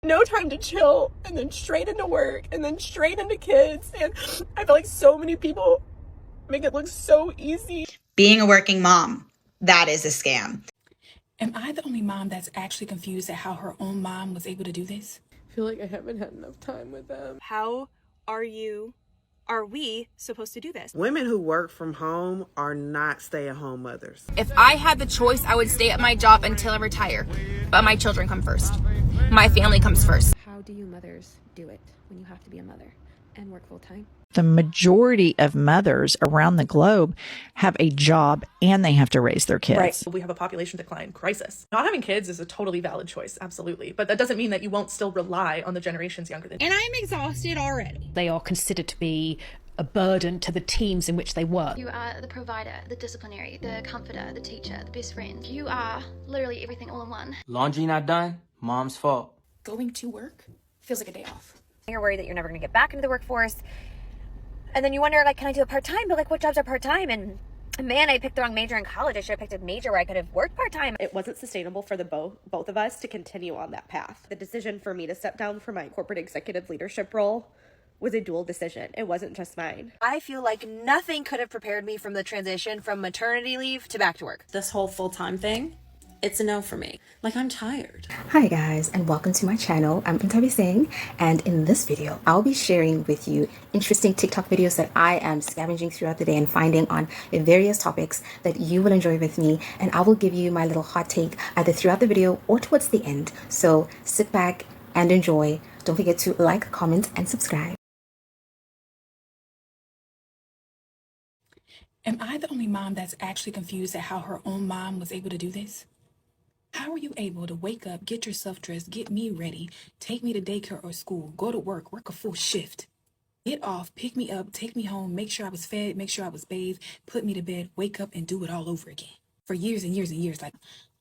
no time to chill, and then straight into work, and then straight into kids. And I feel like so many people make it look so easy. Being a working mom, that is a scam. Am I the only mom that's actually confused at how her own mom was able to do this? I feel like I haven't had enough time with them. How are we supposed to do this? Women who work from home are not stay-at-home mothers. If I had the choice, I would stay at my job until I retire. But my children come first. My family comes first. How do you mothers do it when you have to be a mother and work full-time? The majority of mothers around the globe have a job and they have to raise their kids. Right. We have a population decline crisis. Not having kids is a totally valid choice, absolutely. But that doesn't mean that you won't still rely on the generations younger than you. And I'm exhausted already. They are considered to be a burden to the teams in which they work. You are the provider, the disciplinary, the comforter, the teacher, the best friend. You are literally everything all in one. Laundry not done, mom's fault. Going to work feels like a day off. You're worried that you're never going to get back into the workforce. And then you wonder, like, can I do it part-time? But, like, what jobs are part-time? And, man, I picked the wrong major in college. I should have picked a major where I could have worked part-time. It wasn't sustainable for the both of us to continue on that path. The decision for me to step down from my corporate executive leadership role was a dual decision. It wasn't just mine. I feel like nothing could have prepared me from the transition from maternity leave to back to work. This whole full-time thing, it's a no for me. Like, I'm tired. Hi guys, and welcome to my channel. I'm Intabi Singh, and in this video I'll be sharing with you interesting TikTok videos that I am scavenging throughout the day and finding on various topics that you will enjoy with me, and I will give you my little hot take either throughout the video or towards the end. So sit back and enjoy. Don't forget to like, comment, and subscribe. Am I the only mom that's actually confused at how her own mom was able to do this? How are you able to wake up, get yourself dressed, get me ready, take me to daycare or school, go to work a full shift, get off, pick me up, take me home, make sure I was fed, make sure I was bathed, put me to bed, wake up and do it all over again for years and years and years? Like,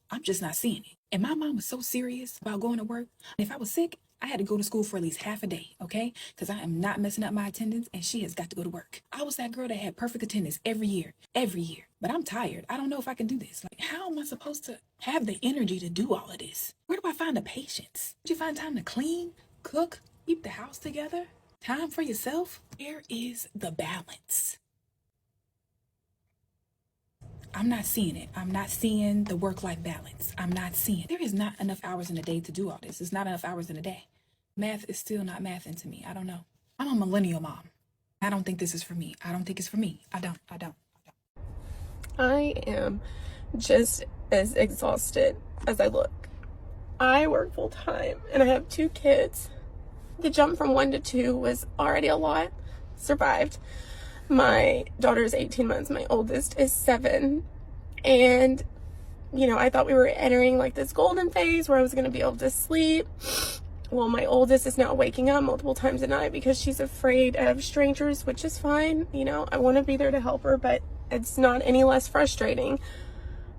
I'm just not seeing it. And my mom was so serious about going to work. If I was sick, I had to go to school for at least half a day, okay? Because I am not messing up my attendance, and she has got to go to work. I was that girl that had perfect attendance every year. But I'm tired. I don't know if I can do this. Like, how am I supposed to have the energy to do all of this? Where do I find the patience? Did you find time to clean, cook, keep the house together? Time for yourself? Where is the balance? I'm not seeing it. I'm not seeing the work-life balance. I'm not seeing it. There is not enough hours in a day to do all this. It's not enough hours in a day. Math is still not mathing to me. I don't know. I'm a millennial mom. I don't think this is for me. I don't think it's for me. I don't. I am just as exhausted as I look. I work full time and I have 2 kids. The jump from 1 to 2 was already a lot. Survived. My daughter is 18 months. My oldest is 7. And, you know, I thought we were entering like this golden phase where I was going to be able to sleep. Well, my oldest is now waking up multiple times a night because she's afraid of strangers, which is fine. You know, I want to be there to help her, but it's not any less frustrating.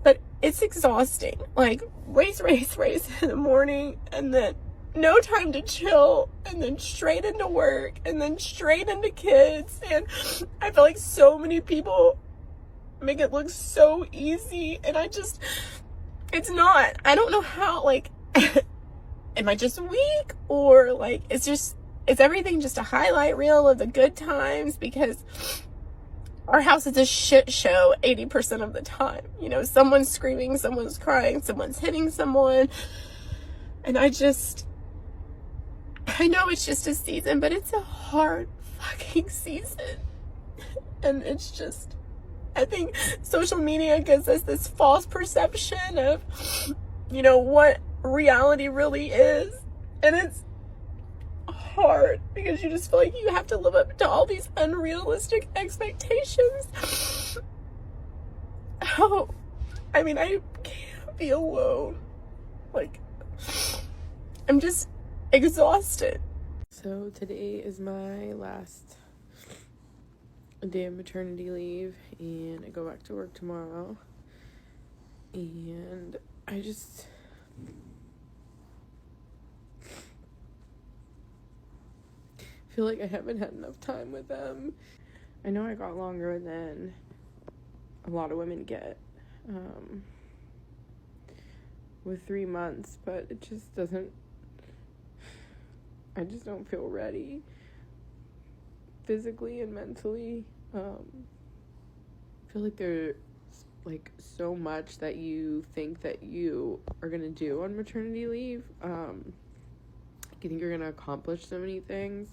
But it's exhausting. Like, race in the morning, and then no time to chill, and then straight into work, and then straight into kids. And I feel like so many people make it look so easy, and it's not. I don't know how, like, am I just weak, or like it's everything just a highlight reel of the good times? Because our house is a shit show 80% of the time. You know, someone's screaming, someone's crying, someone's hitting someone, and I know it's just a season, but it's a hard fucking season. And it's just, I think social media gives us this false perception of, you know, what reality really is. And it's hard because you just feel like you have to live up to all these unrealistic expectations. Oh, I mean, I can't be alone. Like, I'm just exhausted. So today is my last day of maternity leave, and I go back to work tomorrow. And I just feel like I haven't had enough time with them. I know I got longer than a lot of women get with 3 months, but it just doesn't I just don't feel ready physically and mentally. I feel like there's like so much that you think that you are gonna do on maternity leave. You think you're gonna accomplish so many things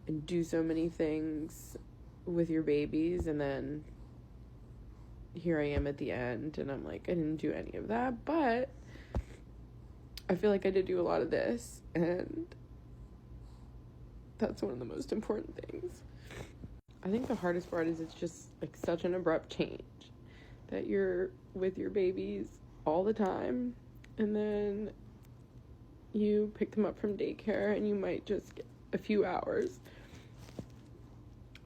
and do so many things with your babies, and then here I am at the end and I'm like, I didn't do any of that, but I feel like I did do a lot of this, and that's one of the most important things. I think the hardest part is it's just like such an abrupt change that you're with your babies all the time, and then you pick them up from daycare and you might just get a few hours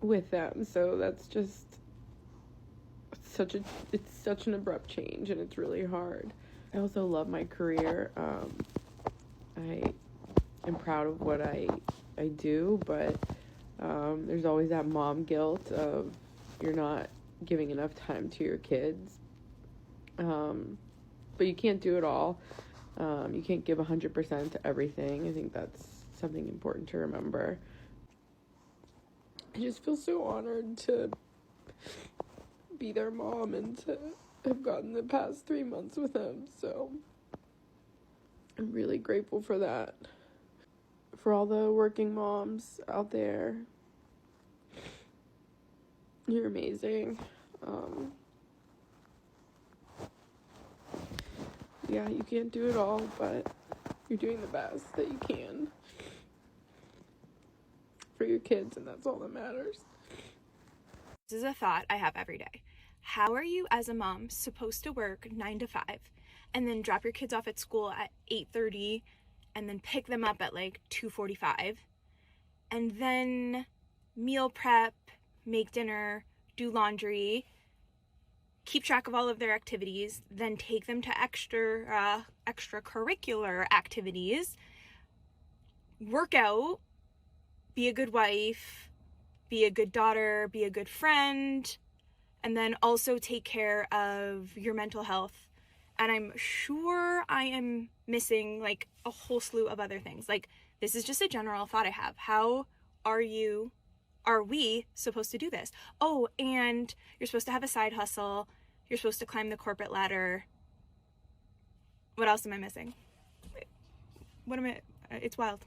with them. So that's just it's such an abrupt change, and it's really hard. I also love my career. I am proud of what I do, but there's always that mom guilt of you're not giving enough time to your kids. But you can't do it all. You can't give 100% to everything. I think that's something important to remember. I just feel so honored to be their mom and to have gotten the past 3 months with them. So I'm really grateful for that. For all the working moms out there, you're amazing. Yeah, you can't do it all, but you're doing the best that you can for your kids, and that's all that matters. This is a thought I have every day. How are you as a mom supposed to work 9 to 5 and then drop your kids off at school at 8:30 and then pick them up at like 2:45 and then meal prep, make dinner, do laundry, keep track of all of their activities, then take them to extracurricular activities, work out, be a good wife, be a good daughter, be a good friend, and then also take care of your mental health. And I'm sure I am missing like a whole slew of other things. Like, this is just a general thought I have. How are we supposed to do this? Oh, and you're supposed to have a side hustle. You're supposed to climb the corporate ladder. What else am I missing? It's wild.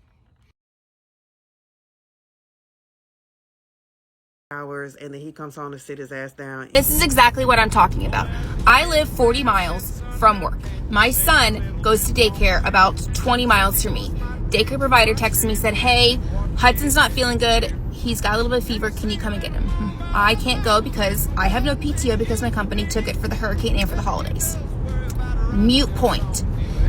Hours, and then he comes home to sit his ass down. This is exactly what I'm talking about. I live 40 miles from work. My son goes to daycare about 20 miles from me. Daycare provider texted me, said, hey, Hudson's not feeling good. He's got a little bit of fever. Can you come and get him? I can't go because I have no PTO because my company took it for the hurricane and for the holidays. Mute point.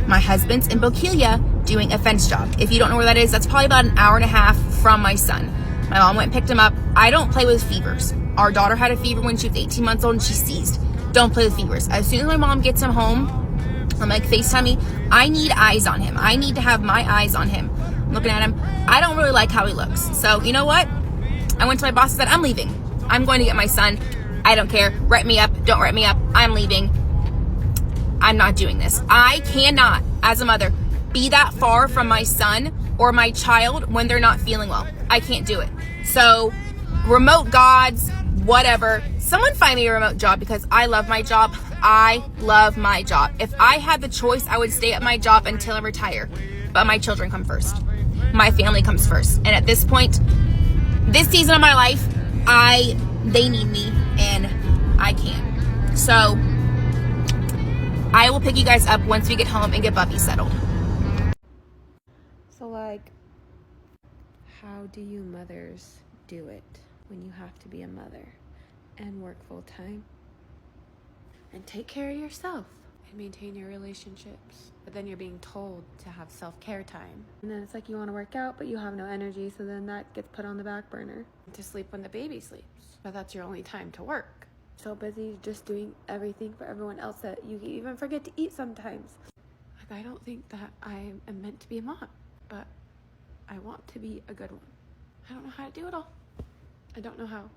My husband's in Bokeelia doing a fence job. If you don't know where that is, that's probably about an hour and a half from my son. My mom went and picked him up. I don't play with fevers. Our daughter had a fever when she was 18 months old and she seized. Don't play with fevers. As soon as my mom gets him home, I'm like, FaceTime me. I need eyes on him. I need to have my eyes on him. I'm looking at him. I don't really like how he looks. So you know what? I went to my boss and said, I'm leaving. I'm going to get my son. I don't care. Write me up. Don't write me up. I'm leaving. I'm not doing this. I cannot, as a mother, be that far from my son or my child when they're not feeling well. I can't do it. So remote gods, whatever. Someone find me a remote job because I love my job. I love my job. If I had the choice, I would stay at my job until I retire. But my children come first. My family comes first. And at this point, this season of my life, they need me and I can't. So I will pick you guys up once we get home and get Bubby settled. So, like, how do you mothers do it when you have to be a mother and work full time and take care of yourself and maintain your relationships, but then you're being told to have self-care time, and then it's like you want to work out but you have no energy, so then that gets put on the back burner to sleep when the baby sleeps, but that's your only time to work. So busy just doing everything for everyone else that you even forget to eat sometimes. Like, I don't think that I am meant to be a mom, but I want to be a good one. I don't know how to do it all. I don't know how.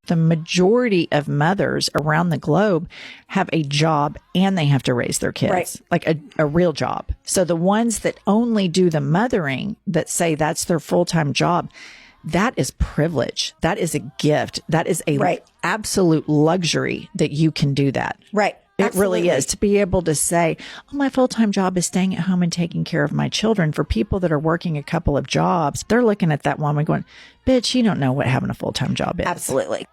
The majority of mothers around the globe have a job and they have to raise their kids, Right. like a real job. So the ones that only do the mothering, that say that's their full-time job, that is privilege. That is a gift. That is a absolute luxury that you can do that. Right. It really is, to be able to say, oh, my full-time job is staying at home and taking care of my children. For people that are working a couple of jobs, they're looking at that woman going, bitch, you don't know what having a full-time job is. Absolutely.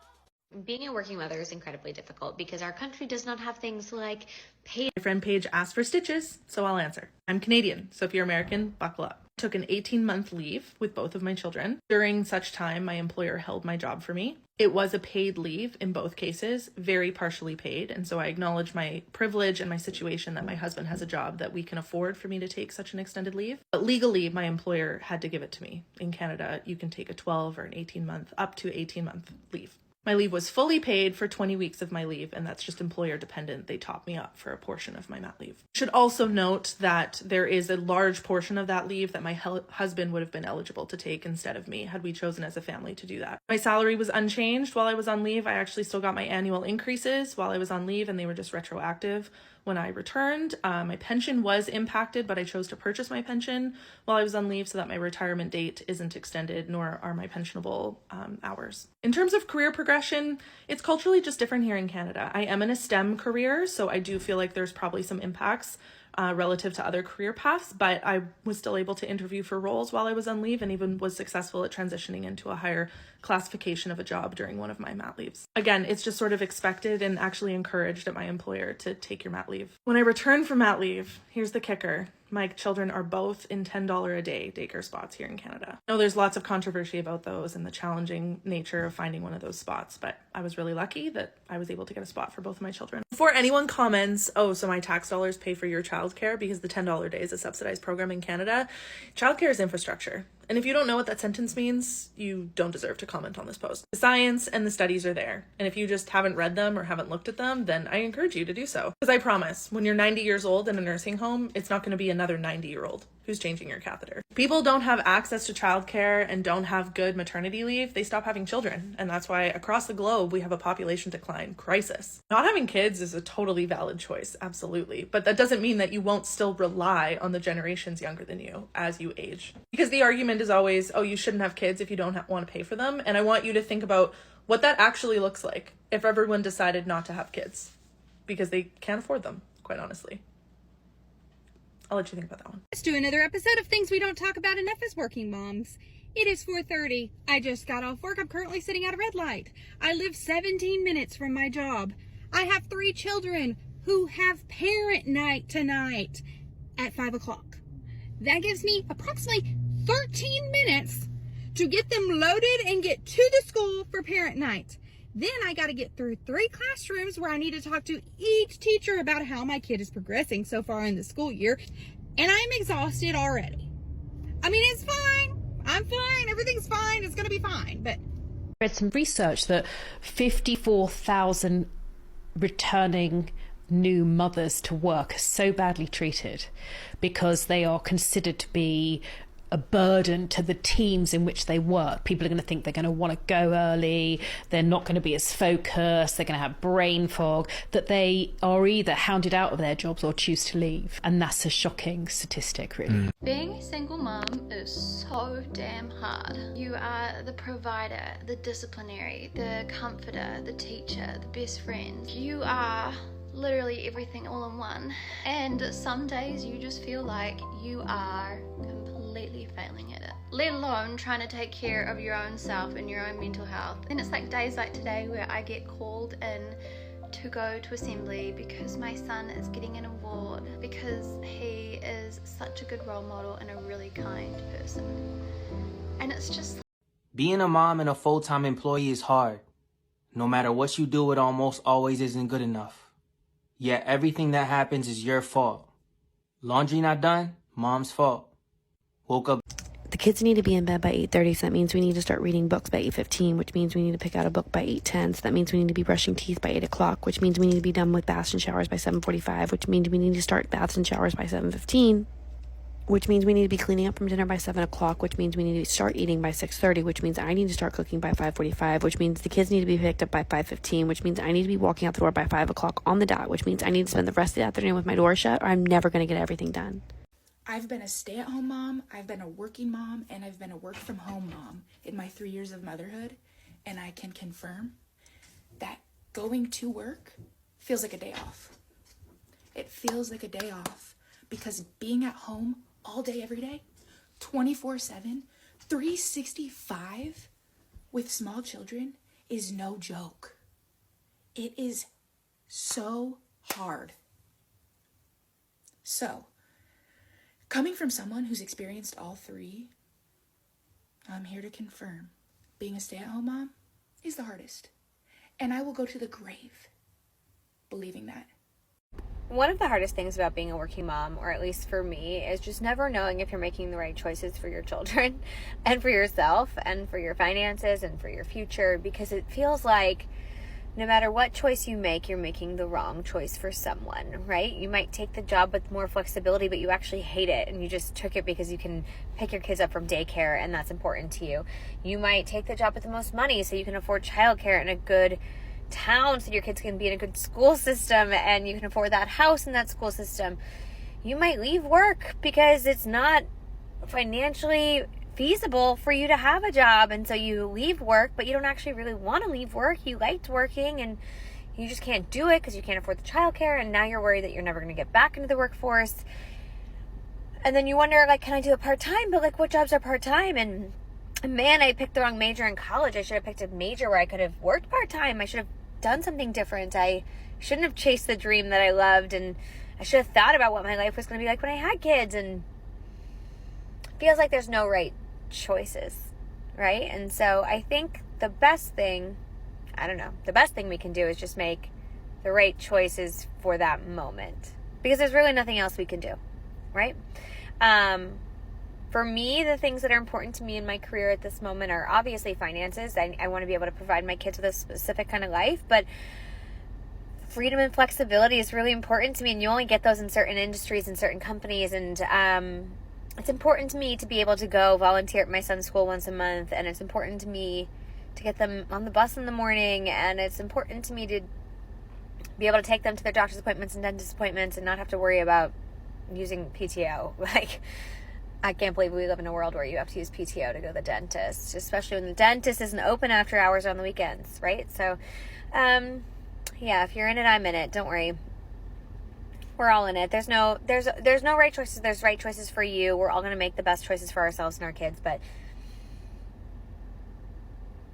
Being a working mother is incredibly difficult because our country does not have things like paid. My friend Paige asked for stitches, so I'll answer. I'm Canadian, so if you're American, buckle up. Took an 18-month leave with both of my children. During such time, my employer held my job for me. It was a paid leave in both cases, very partially paid, and so I acknowledge my privilege and my situation that my husband has a job that we can afford for me to take such an extended leave. But legally, my employer had to give it to me. In Canada, you can take a 12 or an 18-month, up to 18-month leave. My leave was fully paid for 20 weeks of my leave, and that's just employer dependent. They top me up for a portion of my mat leave. Should also note that there is a large portion of that leave that my husband would have been eligible to take instead of me had we chosen as a family to do that. My salary was unchanged while I was on leave. I actually still got my annual increases while I was on leave, and they were just retroactive when I returned. My pension was impacted, but I chose to purchase my pension while I was on leave so that my retirement date isn't extended, nor are my pensionable hours. In terms of career progression, it's culturally just different here in Canada. I am in a STEM career, so I do feel like there's probably some impacts relative to other career paths, but I was still able to interview for roles while I was on leave and even was successful at transitioning into a higher classification of a job during one of my mat leaves. Again, it's just sort of expected and actually encouraged at my employer to take your mat leave. When I return from mat leave, here's the kicker. My children are both in $10 a day daycare spots here in Canada. I know there's lots of controversy about those and the challenging nature of finding one of those spots, but I was really lucky that I was able to get a spot for both of my children. Before anyone comments, oh, so my tax dollars pay for your childcare, because the $10 day is a subsidized program in Canada, childcare is infrastructure. And if you don't know what that sentence means, you don't deserve to comment on this post. The science and the studies are there. And if you just haven't read them or haven't looked at them, then I encourage you to do so. Because I promise, when you're 90 years old in a nursing home, it's not going to be another 90-year-old who's changing your catheter. People don't have access to childcare and don't have good maternity leave, they stop having children. And that's why across the globe, we have a population decline crisis. Not having kids is a totally valid choice, absolutely. But that doesn't mean that you won't still rely on the generations younger than you as you age. Because the argument is always, oh, you shouldn't have kids if you don't want to pay for them. And I want you to think about what that actually looks like if everyone decided not to have kids. Because they can't afford them, quite honestly. I'll let you think about that one. Let's do another episode of Things We Don't Talk About Enough as Working Moms. It is 4:30. I just got off work. I'm currently sitting at a red light. I live 17 minutes from my job. I have 3 children who have parent night tonight at 5 o'clock. That gives me approximately 13 minutes to get them loaded and get to the school for parent night. Then I got to get through 3 classrooms where I need to talk to each teacher about how my kid is progressing so far in the school year. And I'm exhausted already. I mean, it's fine. I'm fine. Everything's fine. It's going to be fine. But I read some research that 54,000 returning new mothers to work are so badly treated because they are considered to be a burden to the teams in which they work. People are going to think they're going to want to go early, they're not going to be as focused, they're going to have brain fog, that they are either hounded out of their jobs or choose to leave. And that's a shocking statistic, really. Being a single mom is so damn hard. You are the provider, the disciplinary, the comforter, the teacher, the best friend. You are literally everything all in one. And some days you just feel like you are completely failing at it, let alone trying to take care of your own self and your own mental health. And it's like days like today where I get called in to go to assembly because my son is getting an award because he is such a good role model and a really kind person. And it's just Being a mom and a full-time employee is hard. No matter what you do, it almost always isn't good enough. Yet everything that happens is your fault. Laundry not done, mom's fault. Woke up. The kids need to be in bed by 8:30, so that means we need to start reading books by 8:15, which means we need to pick out a book by 8:10, so that means we need to be brushing teeth by 8 o'clock, which means we need to be done with baths and showers by 7:45, which means we need to start baths and showers by 7:15, which means we need to be cleaning up from dinner by 7 o'clock, which means we need to start eating by 6:30, which means I need to start cooking by 5:45, which means the kids need to be picked up by 5:15, which means I need to be walking out the door by 5 o'clock on the dot, which means I need to spend the rest of the afternoon with my door shut, or I'm never going to get everything done. I've been a stay-at-home mom, I've been a working mom, and I've been a work-from-home mom in my 3 years of motherhood, and I can confirm that going to work feels like a day off. It feels like a day off because being at home all day, every day, 24/7, 365 with small children is no joke. It is so hard. So, coming from someone who's experienced all three, I'm here to confirm being a stay-at-home mom is the hardest. And I will go to the grave believing that. One of the hardest things about being a working mom, or at least for me, is just never knowing if you're making the right choices for your children and for yourself and for your finances and for your future, because it feels like no matter what choice you make, you're making the wrong choice for someone, right? You might take the job with more flexibility, but you actually hate it and you just took it because you can pick your kids up from daycare and that's important to you. You might take the job with the most money so you can afford childcare in a good town so your kids can be in a good school system and you can afford that house in that school system. You might leave work because it's not financially feasible for you to have a job, and so you leave work, but you don't actually really want to leave work. You liked working and you just can't do it because you can't afford the childcare, and now you're worried that you're never going to get back into the workforce. And then you wonder, like, can I do it part-time? But like, what jobs are part-time? And man, I picked the wrong major in college. I should have picked a major where I could have worked part-time. I should have done something different. I shouldn't have chased the dream that I loved, and I should have thought about what my life was going to be like when I had kids. And it feels like there's no right choices, right? And so I think the best thing we can do is just make the right choices for that moment, because there's really nothing else we can do, right? For me, the things that are important to me in my career at this moment are obviously finances. I want to be able to provide my kids with a specific kind of life, but freedom and flexibility is really important to me, and you only get those in certain industries and certain companies. And it's important to me to be able to go volunteer at my son's school once a month, and it's important to me to get them on the bus in the morning, and it's important to me to be able to take them to their doctor's appointments and dentist appointments and not have to worry about using PTO. Like, I can't believe we live in a world where you have to use PTO to go to the dentist, especially when the dentist isn't open after hours on the weekends, right? So, yeah, if you're in it, I'm in it. Don't worry. We're all in it. There's no right choices. There's right choices for you. We're all going to make the best choices for ourselves and our kids. But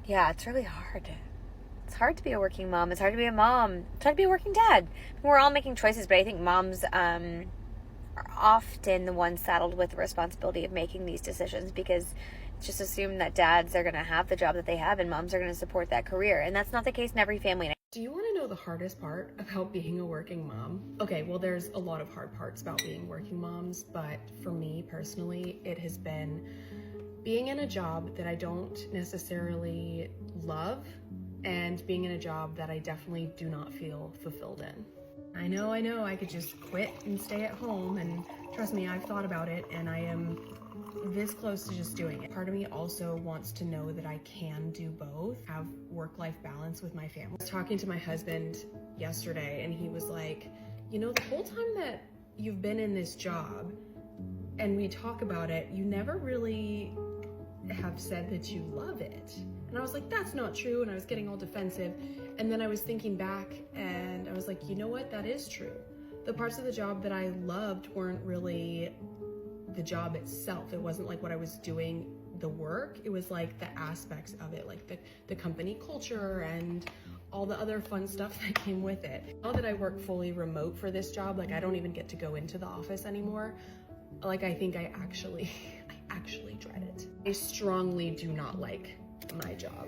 yeah, it's really hard. It's hard to be a working mom. It's hard to be a mom. It's hard to be a working dad. We're all making choices, but I think moms are often the ones saddled with the responsibility of making these decisions, because it's just assumed that dads are going to have the job that they have and moms are going to support that career. And that's not the case in every family. Do you want to know the hardest part about being a working mom? Okay, well, there's a lot of hard parts about being working moms, but for me personally, it has been being in a job that I don't necessarily love and being in a job that I definitely do not feel fulfilled in. I know, I could just quit and stay at home, and trust me, I've thought about it, and I am this close to just doing it. Part of me also wants to know that I can do both, have work-life balance with my family. I was talking to my husband yesterday, and he was like, you know, the whole time that you've been in this job, and we talk about it, you never really have said that you love it. And I was like, that's not true, and I was getting all defensive. And then I was thinking back, and I was like, you know what, that is true. The parts of the job that I loved weren't really the job itself. It wasn't like what I was doing, the work. It was like the aspects of it, like the company culture and all the other fun stuff that came with it. Now that I work fully remote for this job, like I don't even get to go into the office anymore. Like I think I actually dread it. I strongly do not like my job.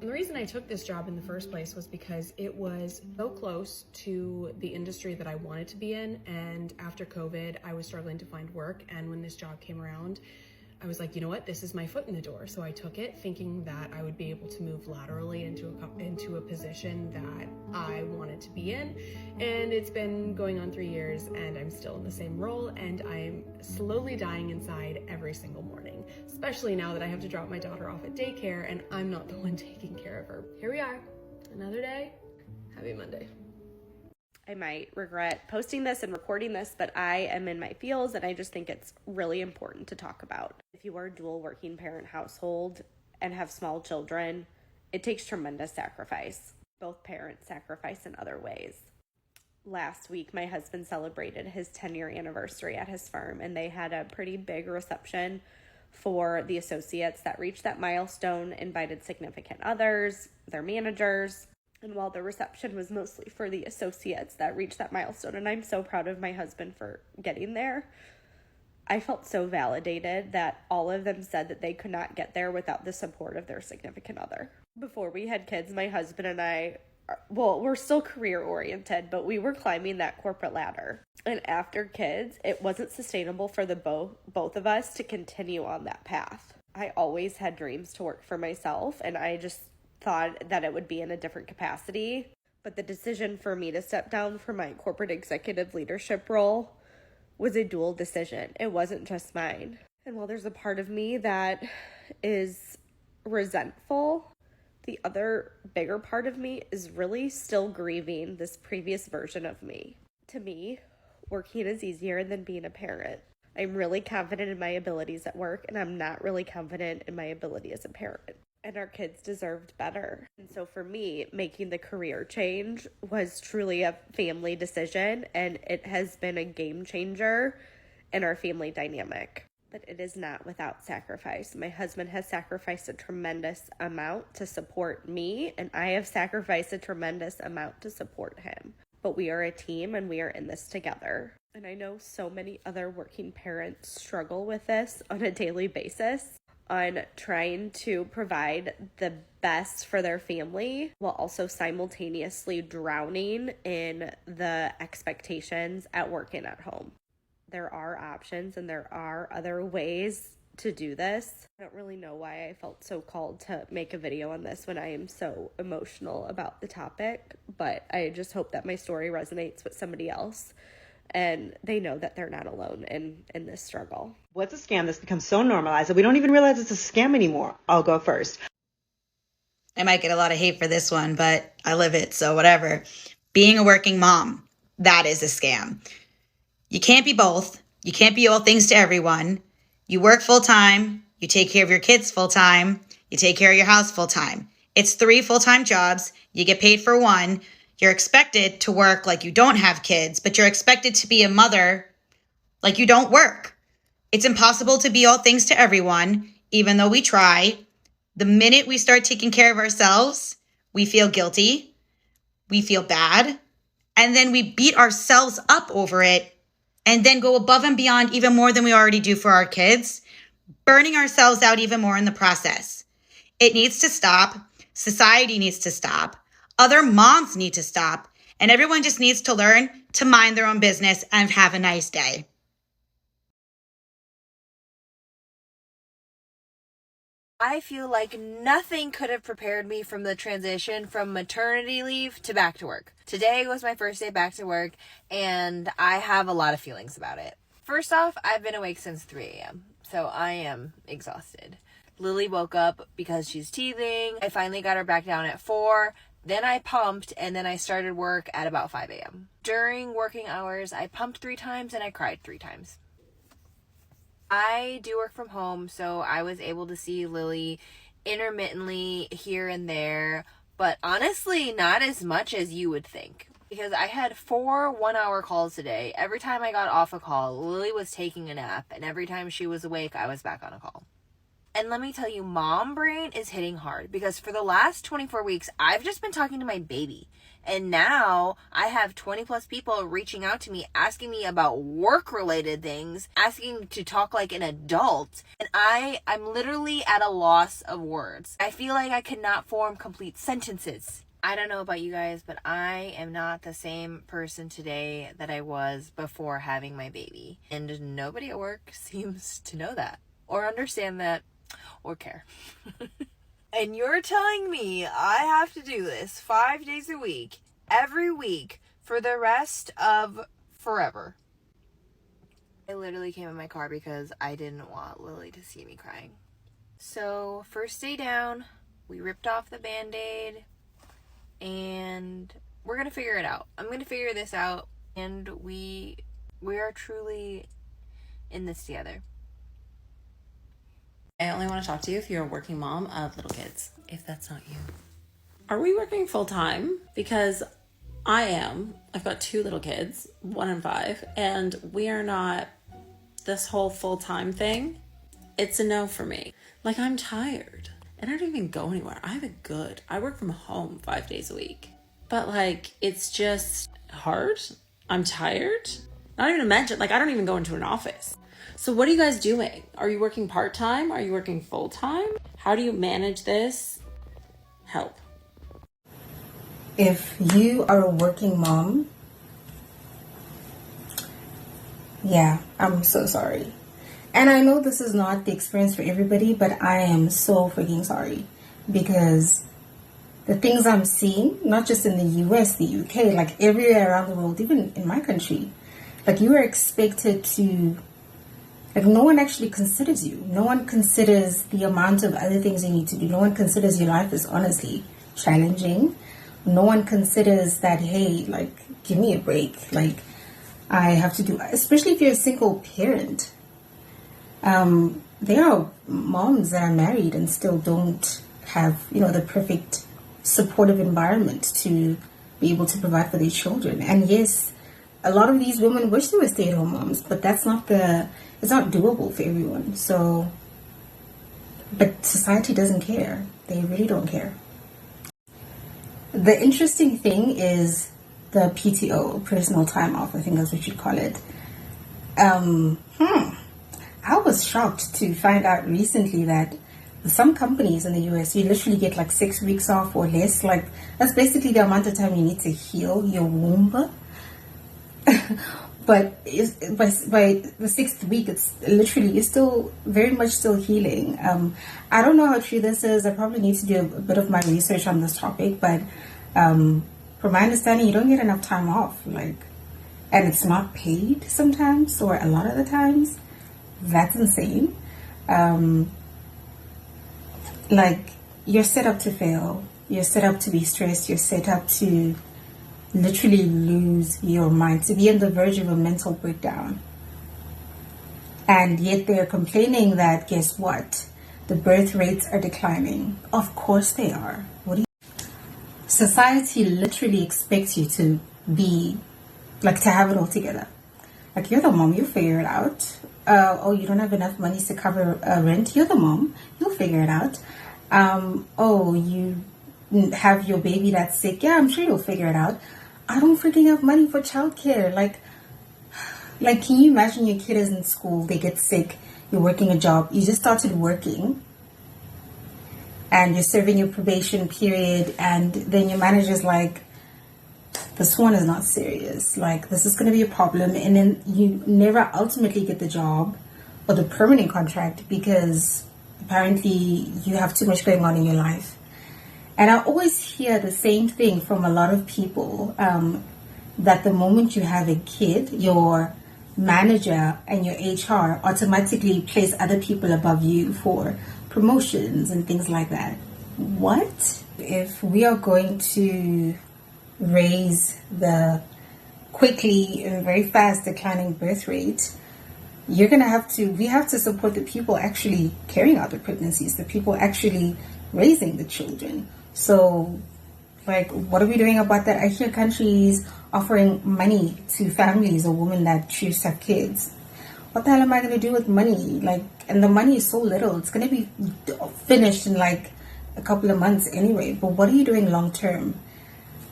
And the reason I took this job in the first place was because it was so close to the industry that I wanted to be in, and after COVID, I was struggling to find work, and when this job came around, I was like, you know what, this is my foot in the door. So I took it thinking that I would be able to move laterally into a position that I wanted to be in. And it's been going on 3 years and I'm still in the same role, and I'm slowly dying inside every single morning, especially now that I have to drop my daughter off at daycare and I'm not the one taking care of her. Here we are, another day. Happy Monday. I might regret posting this and recording this, but I am in my feels and I just think it's really important to talk about. If you are a dual working parent household and have small children, it takes tremendous sacrifice. Both parents sacrifice in other ways. Last week, my husband celebrated his 10-year anniversary at his firm, and they had a pretty big reception for the associates that reached that milestone, invited significant others, their managers. And while the reception was mostly for the associates that reached that milestone, and I'm so proud of my husband for getting there, I felt so validated that all of them said that they could not get there without the support of their significant other. Before we had kids, my husband and I, well, we're still career-oriented, but we were climbing that corporate ladder. And after kids, it wasn't sustainable for the both of us to continue on that path. I always had dreams to work for myself, and I just thought that it would be in a different capacity. But the decision for me to step down from my corporate executive leadership role was a dual decision. It wasn't just mine. And while there's a part of me that is resentful, the other bigger part of me is really still grieving this previous version of me. To me, working is easier than being a parent. I'm really confident in my abilities at work, and I'm not really confident in my ability as a parent. And our kids deserved better. And so for me, making the career change was truly a family decision, and it has been a game changer in our family dynamic. But it is not without sacrifice. My husband has sacrificed a tremendous amount to support me, and I have sacrificed a tremendous amount to support him. But we are a team, and we are in this together. And I know so many other working parents struggle with this on a daily basis, on trying to provide the best for their family while also simultaneously drowning in the expectations at work and at home. There are options and there are other ways to do this. I don't really know why I felt so called to make a video on this when I am so emotional about the topic, but I just hope that my story resonates with somebody else and they know that they're not alone in this struggle. What's a scam that's become so normalized that we don't even realize it's a scam anymore? I'll go first. I might get a lot of hate for this one, but I live it, so whatever. Being a working mom, that is a scam. You can't be both. You can't be all things to everyone. You work full time. You take care of your kids full time. You take care of your house full time. It's 3 full-time jobs. You get paid for one. You're expected to work like you don't have kids, but you're expected to be a mother like you don't work. It's impossible to be all things to everyone, even though we try. The minute we start taking care of ourselves, we feel guilty, we feel bad, and then we beat ourselves up over it and then go above and beyond even more than we already do for our kids, burning ourselves out even more in the process. It needs to stop. Society needs to stop. Other moms need to stop. And everyone just needs to learn to mind their own business and have a nice day. I feel like nothing could have prepared me from the transition from maternity leave to back to work. Today was my first day back to work, and I have a lot of feelings about it. First off, I've been awake since 3 a.m., so I am exhausted. Lily woke up because she's teething. I finally got her back down at 4. Then I pumped, and then I started work at about 5 a.m. During working hours, I pumped 3 times and I cried 3 times. I do work from home, so I was able to see Lily intermittently here and there, but honestly, not as much as you would think. Because I had 4 one-hour calls today. Every time I got off a call, Lily was taking a nap, and every time she was awake, I was back on a call. And let me tell you, mom brain is hitting hard because for the last 24 weeks, I've just been talking to my baby. And now I have 20 plus people reaching out to me, asking me about work-related things, asking to talk like an adult. And I'm literally at a loss of words. I feel like I cannot form complete sentences. I don't know about you guys, but I am not the same person today that I was before having my baby. And nobody at work seems to know that. or understand that or care. And you're telling me I have to do this 5 days a week, every week, for the rest of forever. I literally came in my car because I didn't want Lily to see me crying. So, first day down, we ripped off the Band-Aid, and we're gonna figure it out. I'm gonna figure this out, and we are truly in this together. I only want to talk to you if you're a working mom of little kids, if that's not you. Are we working full time? Because I am. I've got 2 little kids, 1 and 5, and we are not this whole full-time thing. It's a no for me. Like, I'm tired and I don't even go anywhere. I work from home 5 days a week, but like, it's just hard. I'm tired. Not even to mention, like, I don't even go into an office. So what are you guys doing? Are you working part-time? Are you working full-time? How do you manage this? Help. If you are a working mom, yeah, I'm so sorry. And I know this is not the experience for everybody, but I am so freaking sorry, because the things I'm seeing, not just in the US, the UK, like everywhere around the world, even in my country, like, you are expected to, like, no one actually considers you. No one considers the amount of other things you need to do. No one considers your life is honestly challenging. No one considers that, hey, like, give me a break. Like, I have to do, especially if you're a single parent. There are moms that are married and still don't have, the perfect supportive environment to be able to provide for their children. And yes, a lot of these women wish they were stay-at-home moms, but it's not doable for everyone. So, but society doesn't care. They really don't care. The interesting thing is the PTO, personal time off, I think that's what you'd call it. I was shocked to find out recently that some companies in the US, you literally get like 6 weeks off or less. Like, that's basically the amount of time you need to heal your womb. But by the 6th week, it's literally, you're still very much still healing. I don't know how true this is. I probably need to do a bit of my research on this topic, but from my understanding, you don't get enough time off, and it's not paid sometimes, or a lot of the times. That's insane. You're set up to fail. You're set up to be stressed. You're set up to literally lose your mind, to be on the verge of a mental breakdown. And yet they're complaining that, guess what? The birth rates are declining. Of course they are. Society literally expects you to be, to have it all together. Like, you're the mom, you'll figure it out. You don't have enough money to cover rent. You're the mom, you'll figure it out. You have your baby that's sick. Yeah, I'm sure you'll figure it out. I don't freaking have money for childcare. Like, can you imagine your kid is in school, they get sick, you're working a job, you just started working, and you're serving your probation period, and then your manager's like, this one is not serious. Like, this is going to be a problem. And then you never ultimately get the job or the permanent contract because apparently you have too much going on in your life. And I always hear the same thing from a lot of people, that the moment you have a kid, your manager and your HR automatically place other people above you for promotions and things like that. What? If we are going to raise the quickly and very fast declining birth rate, we have to support the people actually carrying out the pregnancies, the people actually raising the children. So, what are we doing about that? I hear countries offering money to families or women that choose to have kids. What the hell am I going to do with money? And the money is so little. It's going to be finished in a couple of months anyway. But what are you doing long term?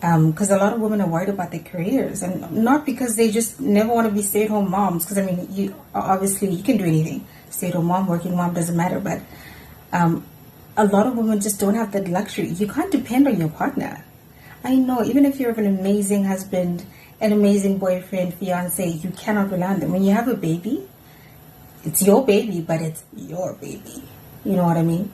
Because a lot of women are worried about their careers, and not because they just never want to be stay-at-home moms. Because you can do anything. Stay-at-home mom, working mom, doesn't matter. But a lot of women just don't have that luxury. You can't depend on your partner. I know, even if you have an amazing husband, an amazing boyfriend, fiance, you cannot rely on them. When you have a baby, It's your baby, but it's your baby. You know what I mean?